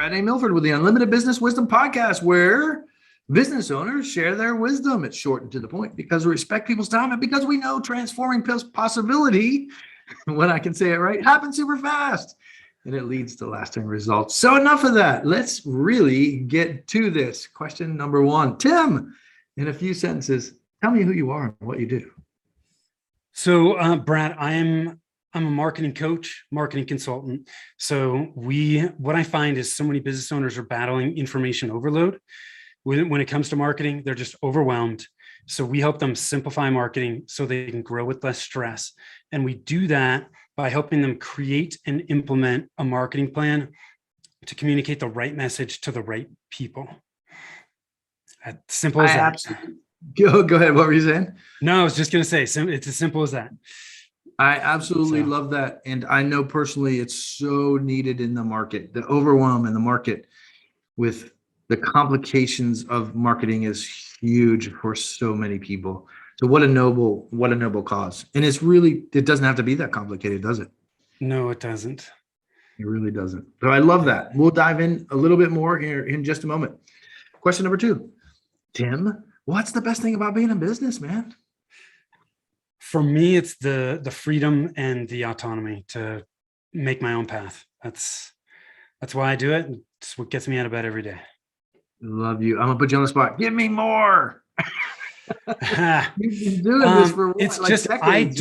Brad A. Milford with the Unlimited Business Wisdom Podcast, where business owners share their wisdom. It's short and to the point because we respect people's time and because we know transforming possibility, when I can say it right, happens super fast and it leads to lasting results. So enough of that. Let's really get to this. Question number one. Tim, in a few sentences, tell me who you are and what you do. So, Brad, I'm a marketing coach, marketing consultant. So what I find is so many business owners are battling information overload. When it comes to marketing, they're just overwhelmed. So we help them simplify marketing so they can grow with less stress. And we do that by helping them create and implement a marketing plan to communicate the right message to the right people. Simple as that. Go ahead. What were you saying? No, I was just going to say, it's as simple as that. I absolutely love that. And I know personally it's so needed in the market. The overwhelm in the market with the complications of marketing is huge for so many people. So what a noble cause. And it doesn't have to be that complicated, does it? No, it doesn't. It really doesn't. So I love that. We'll dive in a little bit more here in just a moment. Question number two. Tim, what's the best thing about being in business, man? For me, it's the freedom and the autonomy to make my own path. That's why I do it. It's what gets me out of bed every day. Love you. I'm gonna put you on the spot. Give me more. You've been doing this for what, it's like just decades,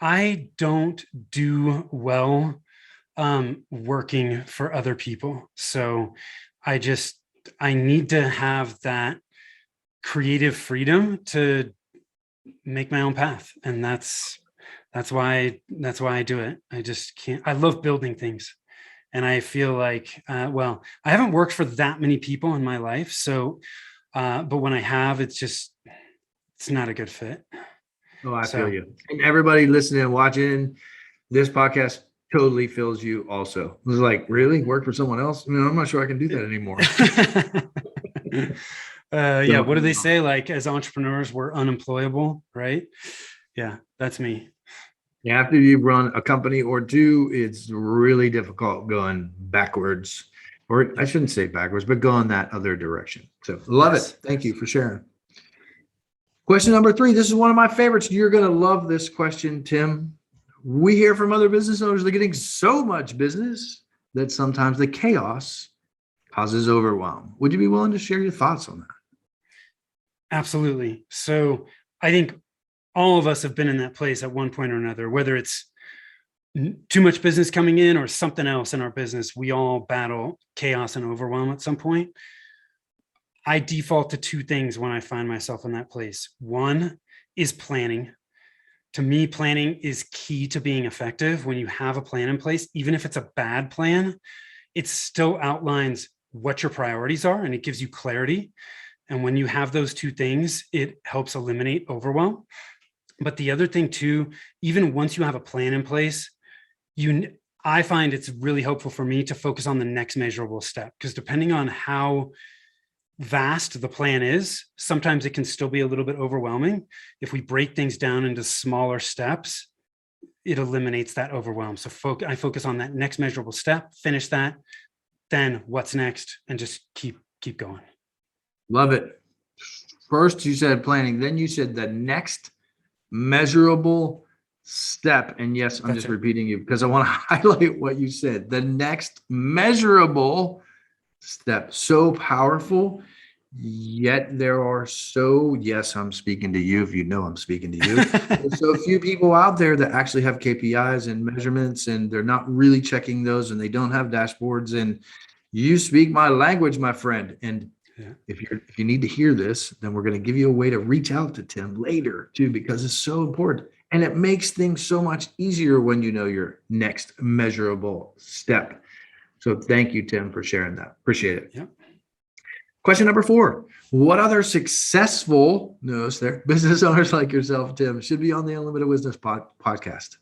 I don't do well working for other people. So I need to have that creative freedom to make my own path. And that's why I do it. I just can't. I love building things. And I feel like, I haven't worked for that many people in my life. So, but when I have, it's not a good fit. Oh, I feel you. And everybody listening and watching this podcast totally feels you also. It was like, really? Work for someone else? I'm not sure I can do that anymore. Yeah. What do they say? Like, as entrepreneurs, we're unemployable, right? Yeah, that's me. After you run a company or two, it's really difficult going backwards, or I shouldn't say backwards, but going that other direction. So love it. Thank you for sharing. Question number three. This is one of my favorites. You're going to love this question, Tim. We hear from other business owners, they're getting so much business that sometimes the chaos causes overwhelm. Would you be willing to share your thoughts on that? Absolutely. So I think all of us have been in that place at one point or another, whether it's too much business coming in or something else in our business. We all battle chaos and overwhelm at some point. I default to two things when I find myself in that place. One is planning. To me, planning is key to being effective. When you have a plan in place, even if it's a bad plan, it still outlines what your priorities are and it gives you clarity. And when you have those two things, it helps eliminate overwhelm. But the other thing too, even once you have a plan in place, I find it's really helpful for me to focus on the next measurable step, because depending on how vast the plan is, sometimes it can still be a little bit overwhelming. If we break things down into smaller steps, it eliminates that overwhelm. So I focus on that next measurable step, finish that, then what's next, and just keep going. Love it. First you said planning, then you said the next measurable step. And yes, I'm just repeating you because I want to highlight what you said. The next measurable step. So powerful. Yet there are yes, I'm speaking to you. If you know I'm speaking to you. There's so few people out there that actually have KPIs and measurements, and they're not really checking those, and they don't have dashboards. And you speak my language, my friend. And if you need to hear this, then we're going to give you a way to reach out to Tim later too, because it's so important. And it makes things so much easier when you know your next measurable step. So thank you, Tim, for sharing that. Appreciate it. Yeah. Question number 4. What other successful business owners like yourself, Tim, should be on the Unlimited Wisdom podcast?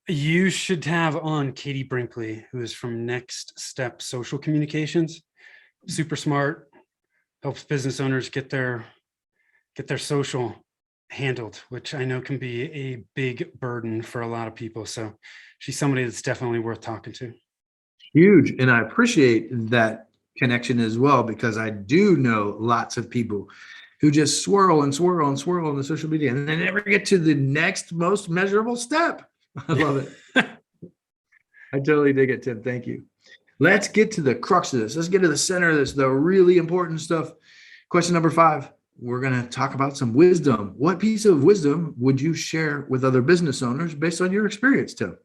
You should have on Katie Brinkley, who is from Next Step Social Communications. Super smart, helps business owners get their social handled, which I know can be a big burden for a lot of people. So she's somebody that's definitely worth talking to. Huge. And I appreciate that connection as well, because I do know lots of people who just swirl and swirl and swirl on the social media and they never get to the next most measurable step. I love it. I totally dig it, Tim. Thank you. Let's get to the crux of this. Let's get to the center of this, the really important stuff. Question number 5. We're going to talk about some wisdom. What piece of wisdom would you share with other business owners based on your experience, Tim?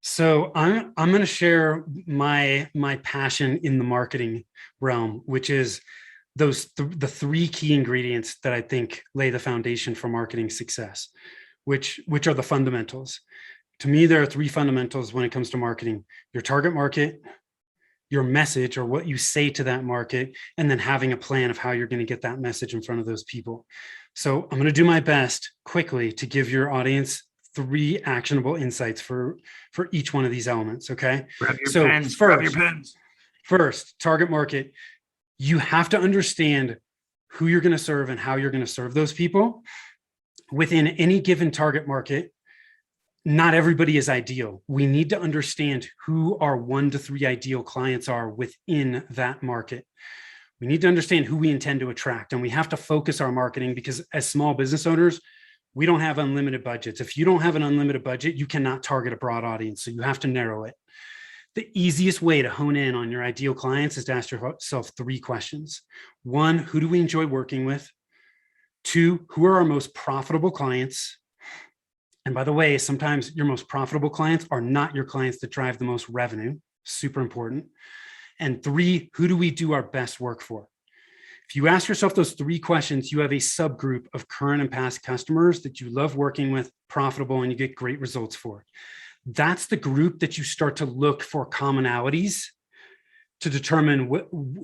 So I'm going to share my passion in the marketing realm, which is those the 3 key ingredients that I think lay the foundation for marketing success, which are the fundamentals. To me, there are 3 fundamentals when it comes to marketing: your target market, your message or what you say to that market, and then having a plan of how you're going to get that message in front of those people. So I'm going to do my best quickly to give your audience 3 actionable insights for each one of these elements. Okay. Grab your pens. Grab your pens. First, target market. You have to understand who you're going to serve and how you're going to serve those people within any given target market. Not everybody is ideal. We need to understand who our 1 to 3 ideal clients are within that market. We need to understand who we intend to attract, and we have to focus our marketing, because as small business owners, we don't have unlimited budgets. If you don't have an unlimited budget, you cannot target a broad audience. So you have to narrow it. The easiest way to hone in on your ideal clients is to ask yourself 3 questions. 1, who do we enjoy working with? 2, who are our most profitable clients? And by the way, sometimes your most profitable clients are not your clients that drive the most revenue. Super important. And 3, who do we do our best work for? If you ask yourself those 3 questions, you have a subgroup of current and past customers that you love working with, profitable, and you get great results for. That's the group that you start to look for commonalities to determine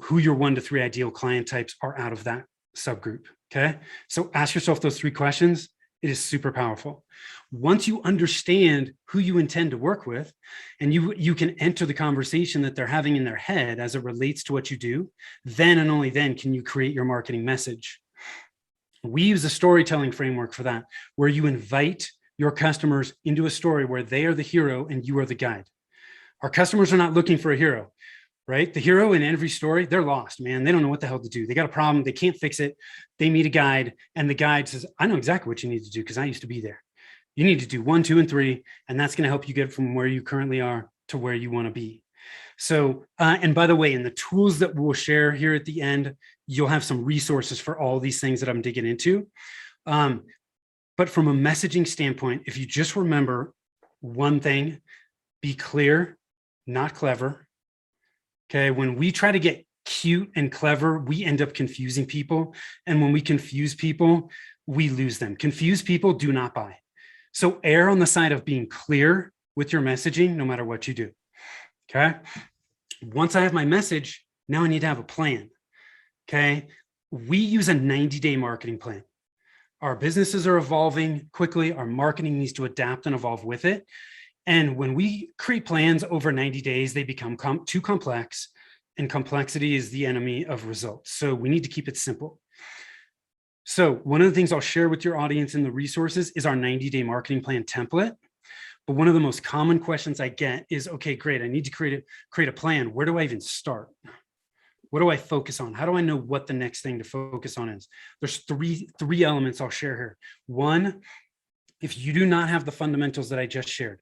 who your 1 to 3 ideal client types are out of that subgroup. Okay. So ask yourself those 3 questions. It is super powerful. Once you understand who you intend to work with, and you can enter the conversation that they're having in their head as it relates to what you do, then and only then can you create your marketing message. We use a storytelling framework for that, where you invite your customers into a story where they are the hero and you are the guide. Our customers are not looking for a hero, right? The hero in every story, they're lost, man. They don't know what the hell to do. They got a problem. They can't fix it. They meet a guide, and the guide says, I know exactly what you need to do because I used to be there. You need to do 1, 2, and 3, and that's going to help you get from where you currently are to where you want to be. So, and by the way, in the tools that we'll share here at the end, you'll have some resources for all these things that I'm digging into. But from a messaging standpoint, if you just remember one thing, be clear, not clever. Okay. When we try to get cute and clever, we end up confusing people. And when we confuse people, we lose them. Confused people do not buy. So err on the side of being clear with your messaging, no matter what you do. Okay. Once I have my message, now I need to have a plan. Okay. We use a 90-day marketing plan. Our businesses are evolving quickly. Our marketing needs to adapt and evolve with it. And when we create plans over 90 days, they become too complex, and complexity is the enemy of results. So we need to keep it simple. So one of the things I'll share with your audience in the resources is our 90-day marketing plan template. But one of the most common questions I get is, okay, great. I need to create a plan. Where do I even start? What do I focus on? How do I know what the next thing to focus on is? There's three elements I'll share here. 1, if you do not have the fundamentals that I just shared,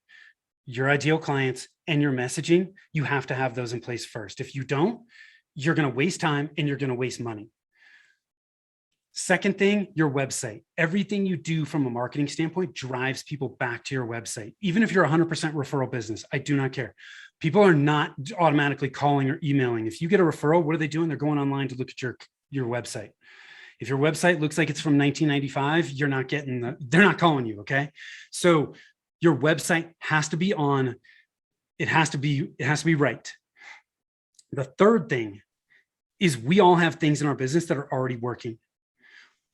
your ideal clients and your messaging, you have to have those in place first. If you don't, you're going to waste time and you're going to waste money. Second thing, your website. Everything you do from a marketing standpoint drives people back to your website. Even if you're 100% referral business, I do not care. People are not automatically calling or emailing. If you get a referral, what are they doing? They're going online to look at your website. If your website looks like it's from 1995, they're not calling you. Okay. So your website has to be on, it has to be right. The third thing is we all have things in our business that are already working.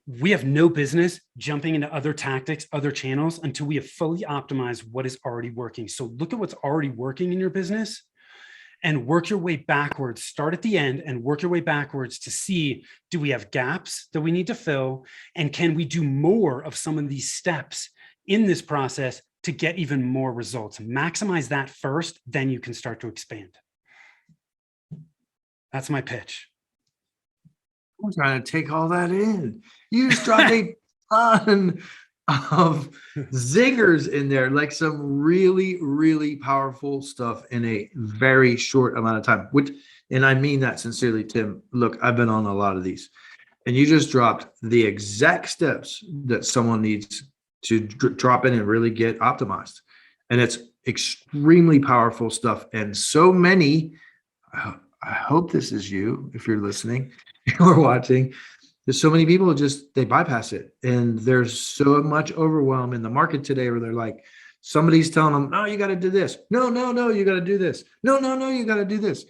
We have no business jumping into other tactics, other channels until we have fully optimized what is already working. So look at what's already working in your business and work your way backwards. Start at the end and work your way backwards to see, do we have gaps that we need to fill? And can we do more of some of these steps in this process to get even more results? Maximize that first, then you can start to expand. That's my pitch. I'm trying to take all that in. You just dropped a ton of zingers in there, like some really, really powerful stuff in a very short amount of time, and I mean that sincerely, Tim. Look, I've been on a lot of these, and you just dropped the exact steps that someone needs to drop in and really get optimized. And it's extremely powerful stuff. And so many, I hope this is you, if you're listening or watching, there's so many people they bypass it. And there's so much overwhelm in the market today where they're like, somebody's telling them, no, you got to do this. No, you got to do this. No, you got to do this.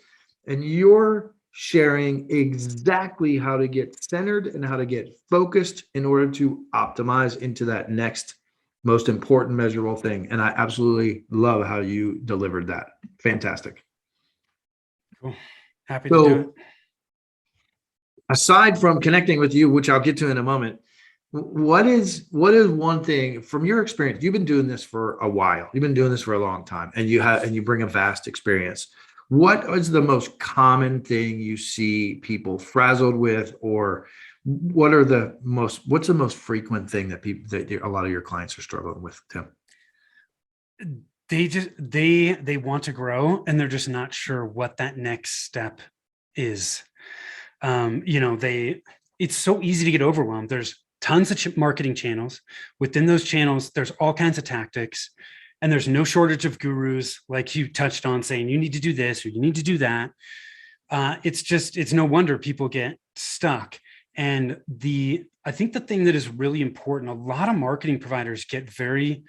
And you're sharing exactly how to get centered and how to get focused in order to optimize into that next most important measurable thing. And I absolutely love how you delivered that. Fantastic. Cool. Happy to do it. Aside from connecting with you, which I'll get to in a moment, what is one thing from your experience? You've been doing this for a while. You've been doing this for a long time, and you bring a vast experience. What is the most common thing you see people frazzled with, or what's the most frequent thing that a lot of your clients are struggling with, Tim? They want to grow, and they're just not sure what that next step is. It's so easy to get overwhelmed. There's tons of marketing channels. Within those channels, there's all kinds of tactics, and there's no shortage of gurus, like you touched on, saying you need to do this or you need to do that. It's no wonder people get stuck. And I think the thing that is really important, a lot of marketing providers get very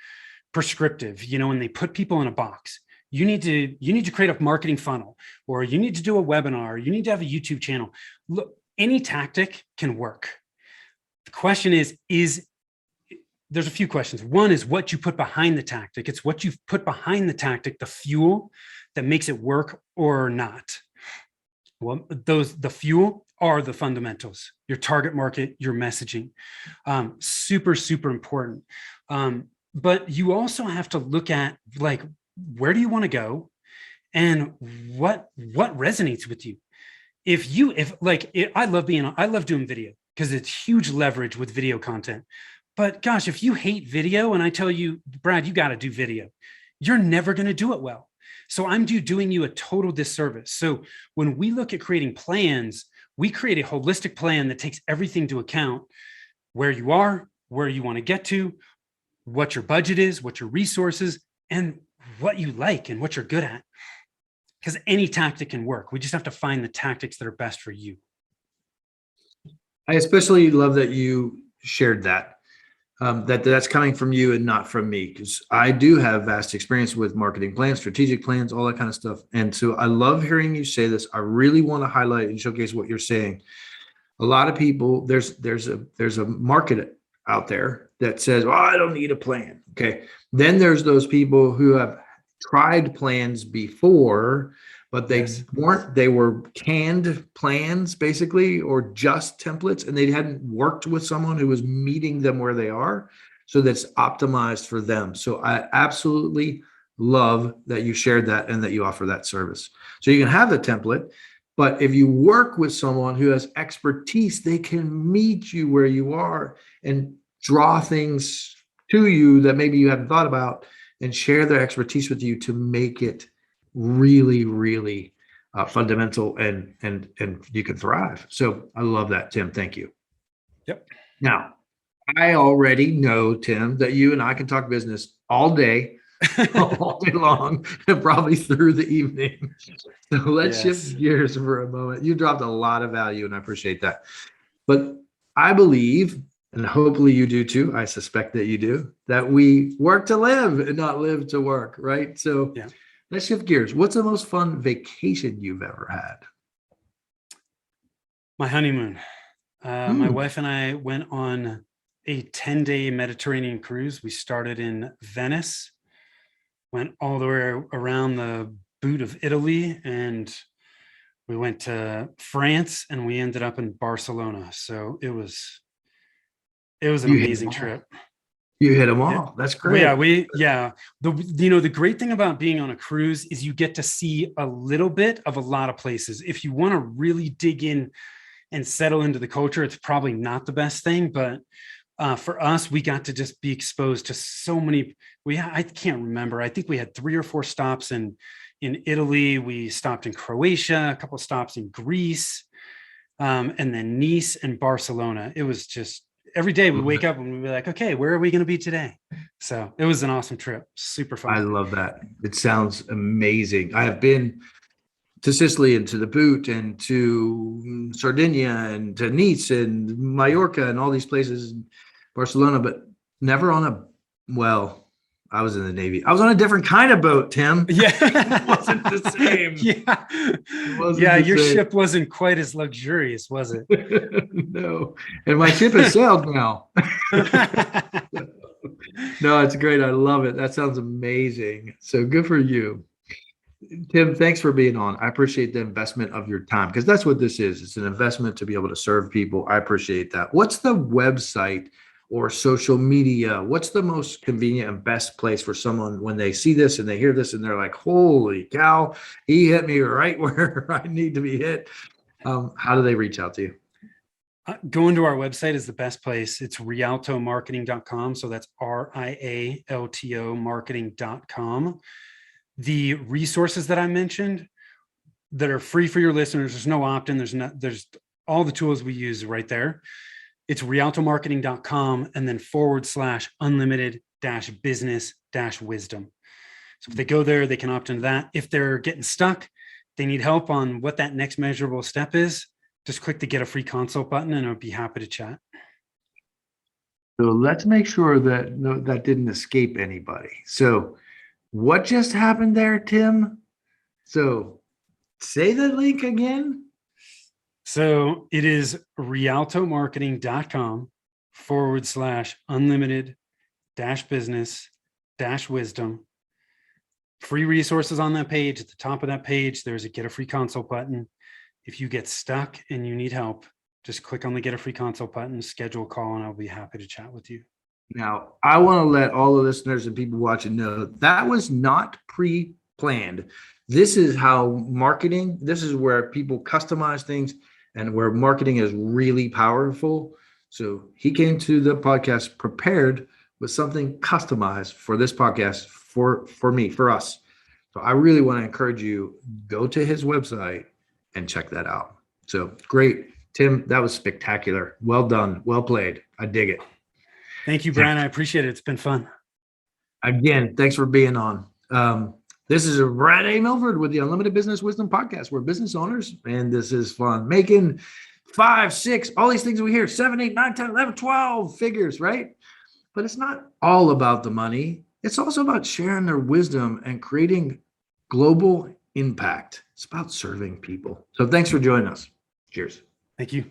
prescriptive, and they put people in a box. You need to create a marketing funnel, or you need to do a webinar, or you need to have a YouTube channel. Look, any tactic can work. The question is there's a few questions. One is what you put behind the tactic. It's what you've put behind the tactic, the fuel that makes it work or not. Well, the fuel are the fundamentals, your target market, your messaging. Super, super important. But you also have to look at, like, where do you want to go, and what resonates with you? I love doing video because it's huge leverage with video content. But gosh, if you hate video and I tell you, Brad, you got to do video, you're never going to do it well. So I'm doing you a total disservice. So when we look at creating plans, we create a holistic plan that takes everything into account: where you are, where you want to get to, what your budget is, what your resources, and what you like and what you're good at. Because any tactic can work. We just have to find the tactics that are best for you. I especially love that you shared that. That's coming from you and not from me, because I do have vast experience with marketing plans, strategic plans, all that kind of stuff. And so I love hearing you say this. I really want to highlight and showcase what you're saying. A lot of people, there's a market out there that says, well, I don't need a plan. Okay. Then there's those people who have tried plans before, but they were canned plans basically, or just templates, and they hadn't worked with someone who was meeting them where they are. So that's optimized for them. So I absolutely love that you shared that and that you offer that service. So you can have the template, but if you work with someone who has expertise, they can meet you where you are and draw things to you that maybe you hadn't thought about, and share their expertise with you to make it really, really fundamental, and you can thrive. So I love that, Tim. Thank you. Yep. Now, I already know, Tim, that you and I can talk business all day, all day long, and probably through the evening. So let's shift gears for a moment. You dropped a lot of value, and I appreciate that. But I believe, and hopefully you do too, I suspect that you do, that we work to live and not live to work, right? So let's shift gears. What's the most fun vacation you've ever had? My honeymoon. My wife and I went on a 10-day Mediterranean cruise. We started in Venice, went all the way around the boot of Italy, and we went to France, and we ended up in Barcelona. So it was an amazing trip. You hit them all. That's great. The great thing about being on a cruise is you get to see a little bit of a lot of places. If you want to really dig in and settle into the culture, it's probably not the best thing, but for us, we got to just be exposed to so many. I can't remember. I think we had 3 or 4 stops in Italy. We stopped in Croatia, a couple of stops in Greece, and then Nice and Barcelona. It was just every day we wake up and we'd be like, okay, where are we going to be today? So it was an awesome trip. Super fun. I love that. It sounds amazing. I have been to Sicily and to the Boot and to Sardinia and to Nice and Mallorca and all these places, Barcelona, but never on I was in the Navy. I was on a different kind of boat, Tim. Yeah. It wasn't the same. Your ship wasn't quite as luxurious, was it? No. And my ship has sailed now. No, it's great. I love it. That sounds amazing. So good for you. Tim, thanks for being on. I appreciate the investment of your time because that's what this is. It's an investment to be able to serve people. I appreciate that. What's the website or social media? What's the most convenient and best place for someone when they see this and they hear this and they're like, holy cow, he hit me right where I need to be hit. How do they reach out to you? Going to our website is the best place. It's rialtomarketing.com. So that's RIALTO marketing.com. The resources that I mentioned that are free for your listeners, there's no opt-in. There's all the tools we use right there. It's rialtomarketing.com and then /unlimited-business-wisdom. So if they go there, they can opt into that. If they're getting stuck, they need help on what that next measurable step is, just click the get a free consult button and I'll be happy to chat. So let's make sure that that didn't escape anybody. So what just happened there, Tim? So say the link again. So it is rialtomarketing.com /unlimited-business-wisdom. Free resources on that page. At the top of that page, there's a get a free consult button. If you get stuck and you need help, just click on the get a free consult button, schedule a call, and I'll be happy to chat with you. Now, I want to let all the listeners and people watching know that was not pre-planned. This is how marketing, this is where people customize things and where marketing is really powerful. So he came to the podcast prepared with something customized for this podcast, for me, for us. So I really want to encourage you, go to his website and check that out. So great. Tim, that was spectacular. Well done. Well played. I dig it. Thank you, Brian. I appreciate it. It's been fun. Again, thanks for being on. This is Brad A. Milford with the Unlimited Business Wisdom Podcast. We're business owners, and this is fun. Making 5, 6, all these things we hear, 7, 8, 9, 10, 11, 12 figures, right? But it's not all about the money. It's also about sharing their wisdom and creating global impact. It's about serving people. So thanks for joining us. Cheers. Thank you.